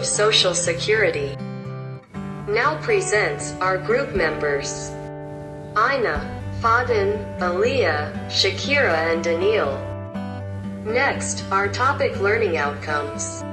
Social Security. Now presents our group members. Aina, Fadin, Aliyah, Shakira and Daniil. Next, our topic learning outcomes.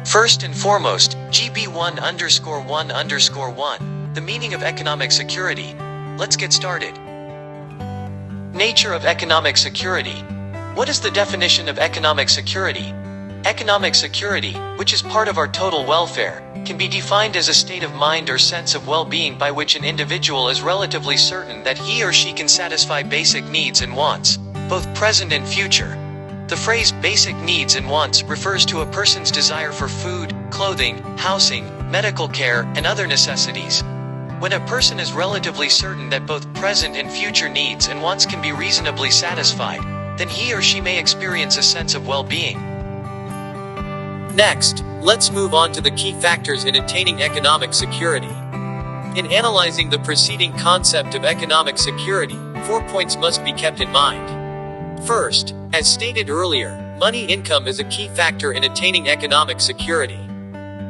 First and foremost, GB1_1_1, the meaning of economic security. Let's get started. Nature of economic security. What is the definition of economic security? Economic security, which is part of our total welfare, can be defined as a state of mind or sense of well-being by which an individual is relatively certain that he or she can satisfy basic needs and wants, both present and future. The phrase basic needs and wants refers to a person's desire for food, clothing, housing, medical care, and other necessities. When a person is relatively certain that both present and future needs and wants can be reasonably satisfied, then he or she may experience a sense of well-being. Next, let's move on to the key factors in attaining economic security. In analyzing the preceding concept of economic security, 4 points must be kept in mind. First, as stated earlier, money income is a key factor in attaining economic security.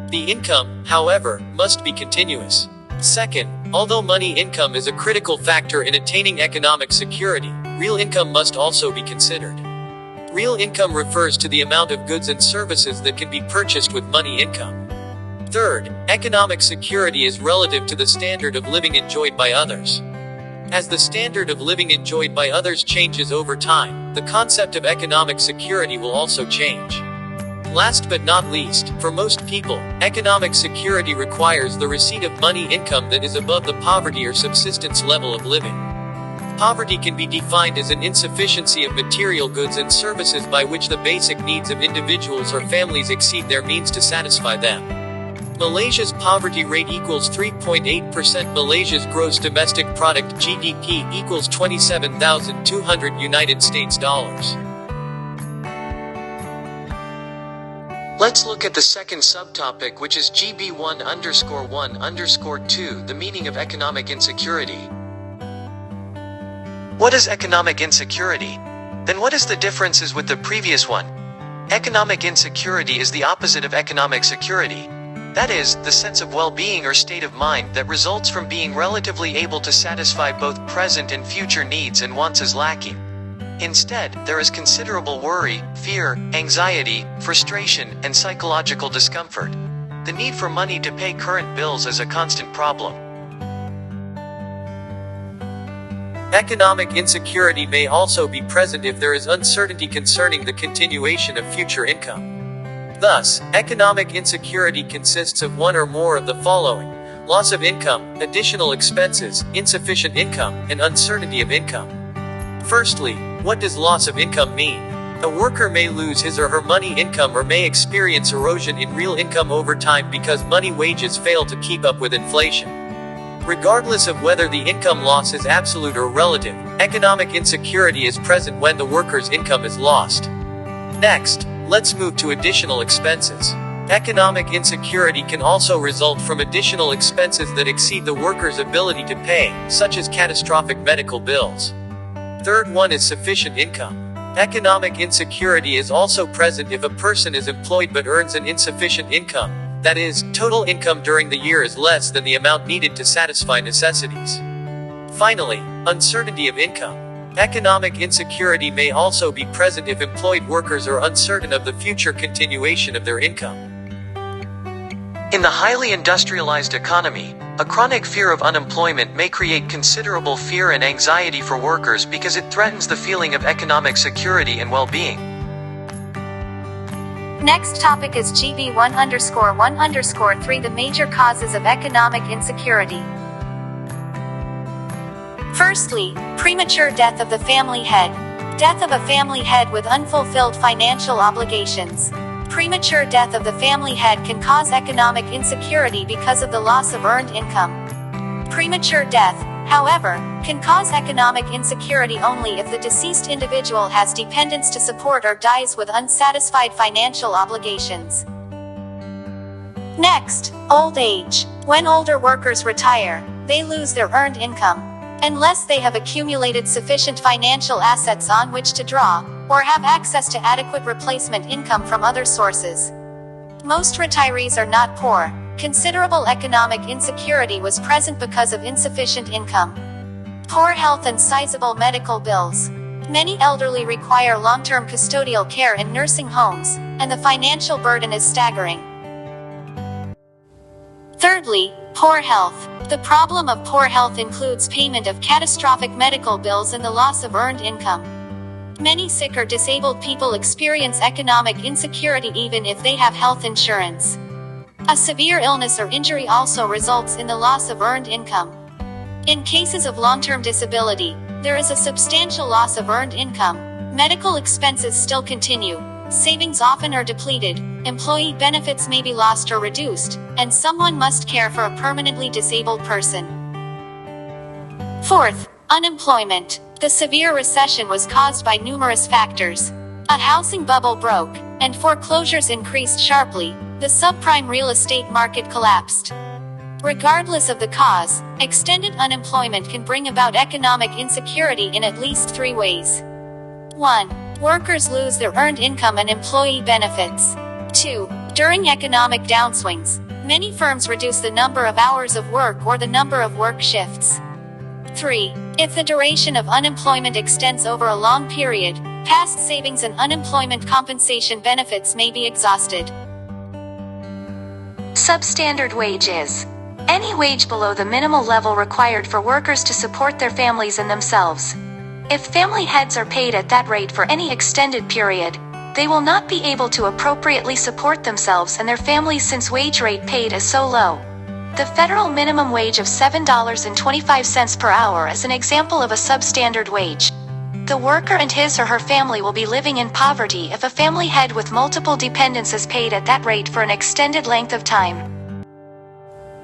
The income, however, must be continuous. Second, although money income is a critical factor in attaining economic security, real income must also be considered. Real income refers to the amount of goods and services that can be purchased with money income. Third, economic security is relative to the standard of living enjoyed by others. As the standard of living enjoyed by others changes over time, the concept of economic security will also change. Last but not least, for most people, economic security requires the receipt of money income that is above the poverty or subsistence level of living. Poverty can be defined as an insufficiency of material goods and services by which the basic needs of individuals or families exceed their means to satisfy them. Malaysia's poverty rate equals 3.8%. Malaysia's gross domestic product (GDP) equals 27,200 United States dollars. Let's look at the second subtopic, which is GB1_1_2, the meaning of economic insecurity. What is economic insecurity? Then what is the differences with the previous one? Economic insecurity is the opposite of economic security. That is, the sense of well-being or state of mind that results from being relatively able to satisfy both present and future needs and wants is lacking. Instead, there is considerable worry, fear, anxiety, frustration, and psychological discomfort. The need for money to pay current bills is a constant problem. Economic insecurity may also be present if there is uncertainty concerning the continuation of future income. Thus, economic insecurity consists of one or more of the following: loss of income, additional expenses, insufficient income, and uncertainty of income. Firstly, what does loss of income mean? A worker may lose his or her money income or may experience erosion in real income over time because money wages fail to keep up with inflation. Regardless of whether the income loss is absolute or relative, economic insecurity is present when the worker's income is lost. Next, let's move to additional expenses. Economic insecurity can also result from additional expenses that exceed the worker's ability to pay, such as catastrophic medical bills. Third one is sufficient income. Economic insecurity is also present if a person is employed but earns an insufficient income. That is, total income during the year is less than the amount needed to satisfy necessities. Finally, uncertainty of income. Economic insecurity may also be present if employed workers are uncertain of the future continuation of their income. In the highly industrialized economy, a chronic fear of unemployment may create considerable fear and anxiety for workers because it threatens the feeling of economic security and well-being. Next topic is GB1_1_3, the major causes of economic insecurity. Firstly, premature death of the family head. Death of a family head with unfulfilled financial obligations. Premature death of the family head can cause economic insecurity because of the loss of earned income. Premature death, however, can cause economic insecurity only if the deceased individual has dependents to support or dies with unsatisfied financial obligations. Next, old age. When older workers retire, they lose their earned income. Unless they have accumulated sufficient financial assets on which to draw, or have access to adequate replacement income from other sources. Most retirees are not poor. Considerable economic insecurity was present because of insufficient income, poor health, and sizable medical bills. Many elderly require long-term custodial care in nursing homes, and the financial burden is staggering. Thirdly, poor health. The problem of poor health includes payment of catastrophic medical bills and the loss of earned income. Many sick or disabled people experience economic insecurity even if they have health insurance. A severe illness or injury also results in the loss of earned income. In cases of long-term disability, there is a substantial loss of earned income. Medical expenses still continue. Savings often are depleted, employee benefits may be lost or reduced, and someone must care for a permanently disabled person. Fourth, unemployment. The severe recession was caused by numerous factors. A housing bubble broke, and foreclosures increased sharply. The subprime real estate market collapsed. Regardless of the cause, extended unemployment can bring about economic insecurity in at least 3 ways. 1. Workers lose their earned income and employee benefits. 2. During economic downswings, many firms reduce the number of hours of work or the number of work shifts. 3. If the duration of unemployment extends over a long period, past savings and unemployment compensation benefits may be exhausted. Substandard wage is any wage below the minimal level required for workers to support their families and themselves. If family heads are paid at that rate for any extended period, they will not be able to appropriately support themselves and their families since wage rate paid is so low. The federal minimum wage of $7.25 per hour is an example of a substandard wage. The worker and his or her family will be living in poverty if a family head with multiple dependents is paid at that rate for an extended length of time.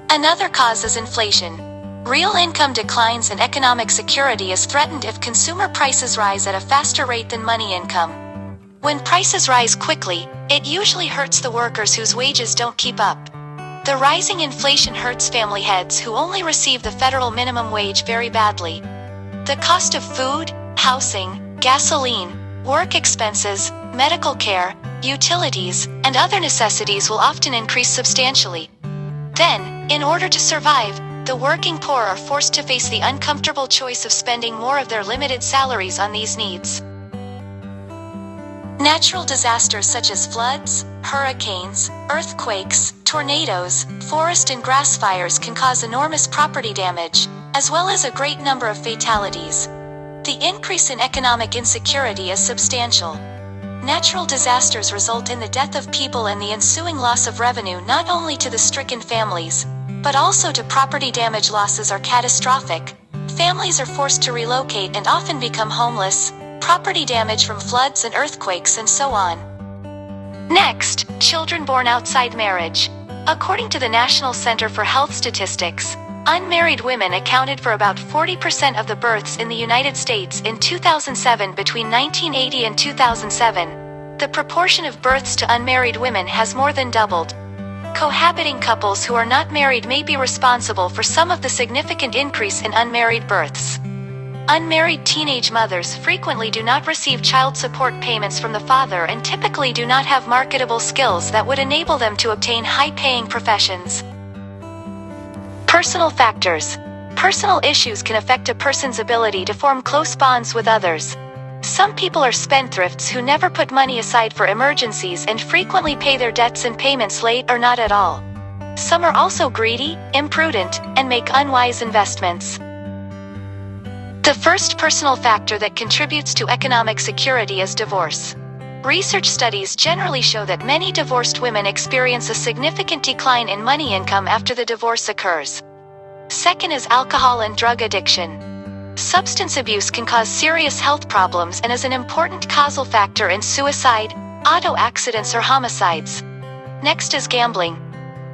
Another cause is inflation. Real income declines and economic security is threatened if consumer prices rise at a faster rate than money income. When prices rise quickly, it usually hurts the workers whose wages don't keep up. The rising inflation hurts family heads who only receive the federal minimum wage very badly. The cost of food, housing, gasoline, work expenses, medical care, utilities, and other necessities will often increase substantially. Then, in order to survive, the working poor are forced to face the uncomfortable choice of spending more of their limited salaries on these needs. Natural disasters such as floods, hurricanes, earthquakes, tornadoes, forest and grass fires can cause enormous property damage, as well as a great number of fatalities. The increase in economic insecurity is substantial. Natural disasters result in the death of people and the ensuing loss of revenue not only to the stricken families, but also to property damage. Losses are catastrophic. Families are forced to relocate and often become homeless, property damage from floods and earthquakes, and so on. Next, children born outside marriage. According to the National Center for Health Statistics, unmarried women accounted for about 40% of the births in the United States in 2007. Between 1980 and 2007, the proportion of births to unmarried women has more than doubled. Cohabiting couples who are not married may be responsible for some of the significant increase in unmarried births. Unmarried teenage mothers frequently do not receive child support payments from the father and typically do not have marketable skills that would enable them to obtain high-paying professions. Personal factors. Personal issues can affect a person's ability to form close bonds with others. Some people are spendthrifts who never put money aside for emergencies and frequently pay their debts and payments late or not at all. Some are also greedy, imprudent, and make unwise investments. The first personal factor that contributes to economic security is divorce. Research studies generally show that many divorced women experience a significant decline in money income after the divorce occurs. Second is alcohol and drug addiction. Substance abuse can cause serious health problems and is an important causal factor in suicide, auto accidents, or homicides. Next is gambling.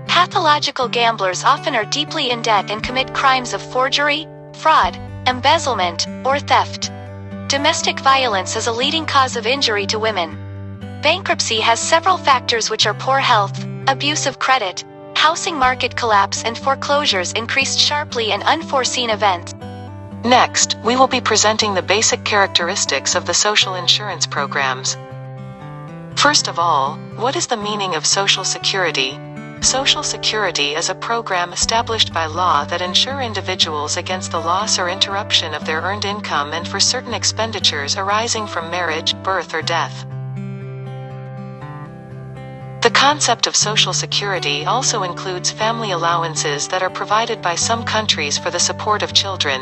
Pathological gamblers often are deeply in debt and commit crimes of forgery, fraud, embezzlement, or theft. Domestic violence is a leading cause of injury to women. Bankruptcy has several factors, which are poor health, abuse of credit, housing market collapse, and foreclosures increased sharply, and unforeseen events. Next, we will be presenting the basic characteristics of the social insurance programs. First of all, what is the meaning of Social Security? Social Security is a program established by law that ensure individuals against the loss or interruption of their earned income and for certain expenditures arising from marriage, birth, or death. The concept of Social Security also includes family allowances that are provided by some countries for the support of children.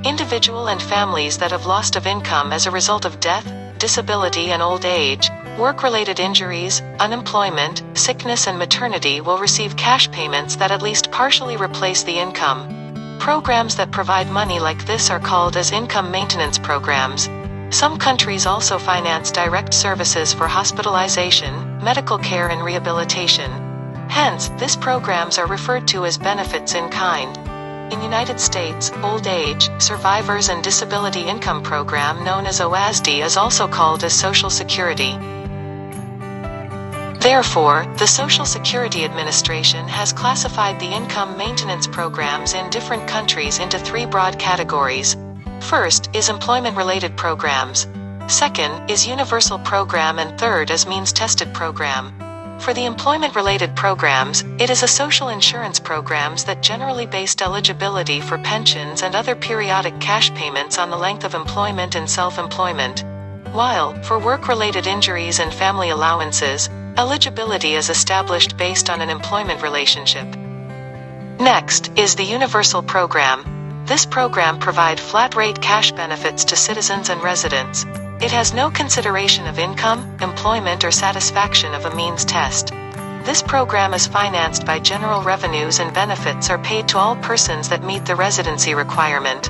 Individual and families that have lost of income as a result of death, disability and old age, work-related injuries, unemployment, sickness and maternity will receive cash payments that at least partially replace the income. Programs that provide money like this are called as income maintenance programs. Some countries also finance direct services for hospitalization, medical care and rehabilitation. Hence, these programs are referred to as benefits in kind. In United States, Old Age, Survivors and Disability Income Program known as OASD is also called as Social Security. Therefore, the Social Security Administration has classified the income maintenance programs in different countries into three broad categories. First is employment-related programs. Second is universal program and third is means-tested program. For the employment-related programs, it is a social insurance programs that generally based eligibility for pensions and other periodic cash payments on the length of employment and self-employment. While, for work-related injuries and family allowances, eligibility is established based on an employment relationship. Next is the universal program. This program provides flat-rate cash benefits to citizens and residents. It has no consideration of income, employment or satisfaction of a means test. This program is financed by general revenues and benefits are paid to all persons that meet the residency requirement.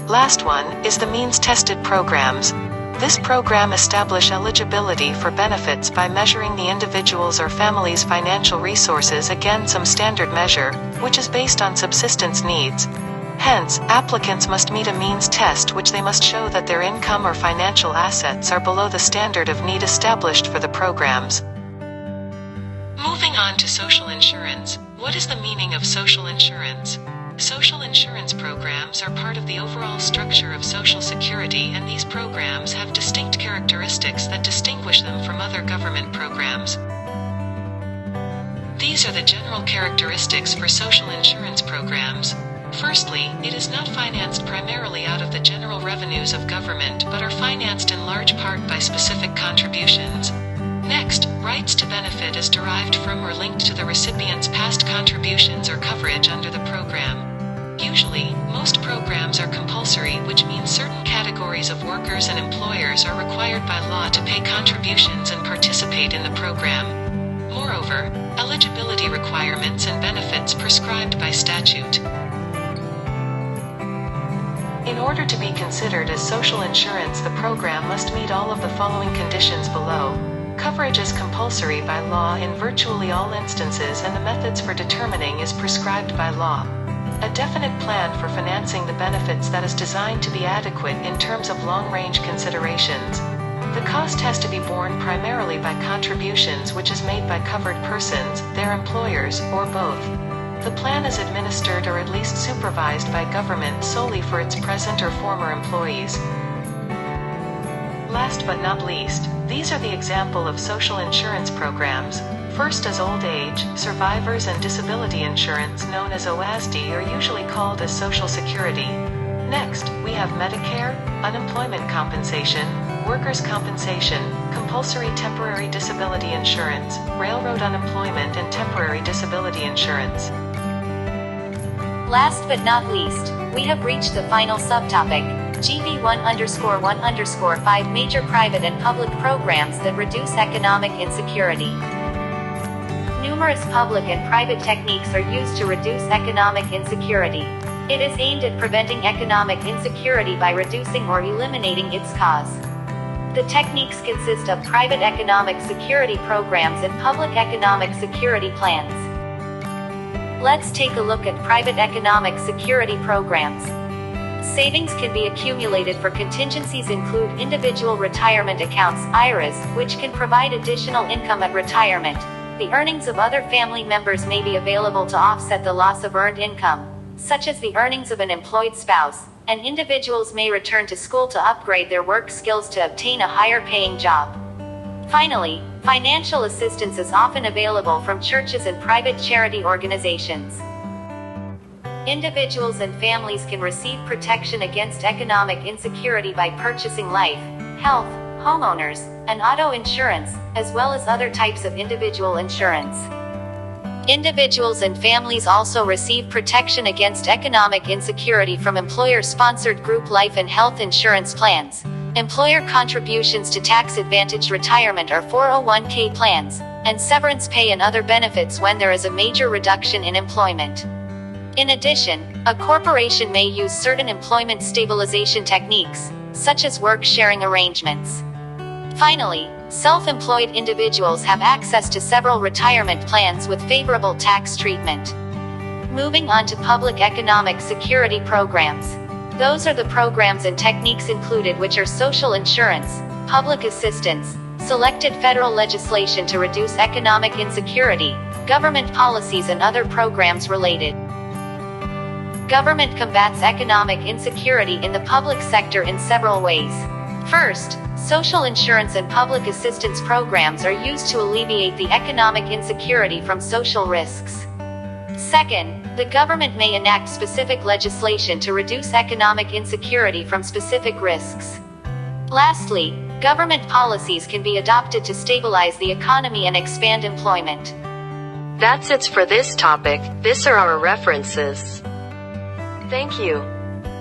Last one is the means-tested programs. This program establishes eligibility for benefits by measuring the individual's or family's financial resources against some standard measure, which is based on subsistence needs. Hence, applicants must meet a means test which they must show that their income or financial assets are below the standard of need established for the programs. Moving on to social insurance. What is the meaning of social insurance? Social insurance programs are part of the overall structure of Social Security, and these programs have distinct characteristics that distinguish them from other government programs. These are the general characteristics for social insurance programs. Firstly, it is not financed primarily out of the general revenues of government but are financed in large part by specific contributions. Next, rights to benefit is derived from or linked to the recipient's past contributions or coverage under the program. Usually, most programs are compulsory, which means certain categories of workers and employers are required by law to pay contributions and participate in the program. Moreover, eligibility requirements and benefits prescribed by statute. In order to be considered as social insurance, the program must meet all of the following conditions below. Coverage is compulsory by law in virtually all instances and the methods for determining is prescribed by law. A definite plan for financing the benefits that is designed to be adequate in terms of long-range considerations. The cost has to be borne primarily by contributions which is made by covered persons, their employers, or both. The plan is administered or at least supervised by government solely for its present or former employees. Last but not least, these are the example of social insurance programs. First is old age, survivors and disability insurance known as OASD are usually called as Social Security. Next, we have Medicare, unemployment compensation, workers' compensation, compulsory temporary disability insurance, railroad unemployment and temporary disability insurance. Last but not least, we have reached the final subtopic, GV1_1_5 major private and public programs that reduce economic insecurity. Numerous public and private techniques are used to reduce economic insecurity. It is aimed at preventing economic insecurity by reducing or eliminating its cause. The techniques consist of private economic security programs and public economic security plans. Let's take a look at private economic security programs. Savings can be accumulated for contingencies include individual retirement accounts (IRAs), which can provide additional income at retirement. The earnings of other family members may be available to offset the loss of earned income, such as the earnings of an employed spouse, and individuals may return to school to upgrade their work skills to obtain a higher paying job. Finally, financial assistance is often available from churches and private charity organizations. Individuals and families can receive protection against economic insecurity by purchasing life, health, homeowners, and auto insurance, as well as other types of individual insurance. Individuals and families also receive protection against economic insecurity from employer-sponsored group life and health insurance plans, employer contributions to tax-advantaged retirement or 401k plans, and severance pay and other benefits when there is a major reduction in employment. In addition, a corporation may use certain employment stabilization techniques, such as work-sharing arrangements. Finally, self-employed individuals have access to several retirement plans with favorable tax treatment. Moving on to public economic security programs. Those are the programs and techniques included which are social insurance, public assistance, selected federal legislation to reduce economic insecurity, government policies and other programs related. Government combats economic insecurity in the public sector in several ways. First, social insurance and public assistance programs are used to alleviate the economic insecurity from social risks. Second, the government may enact specific legislation to reduce economic insecurity from specific risks. Lastly, government policies can be adopted to stabilize the economy and expand employment. That's it for this topic. These are our references. Thank you.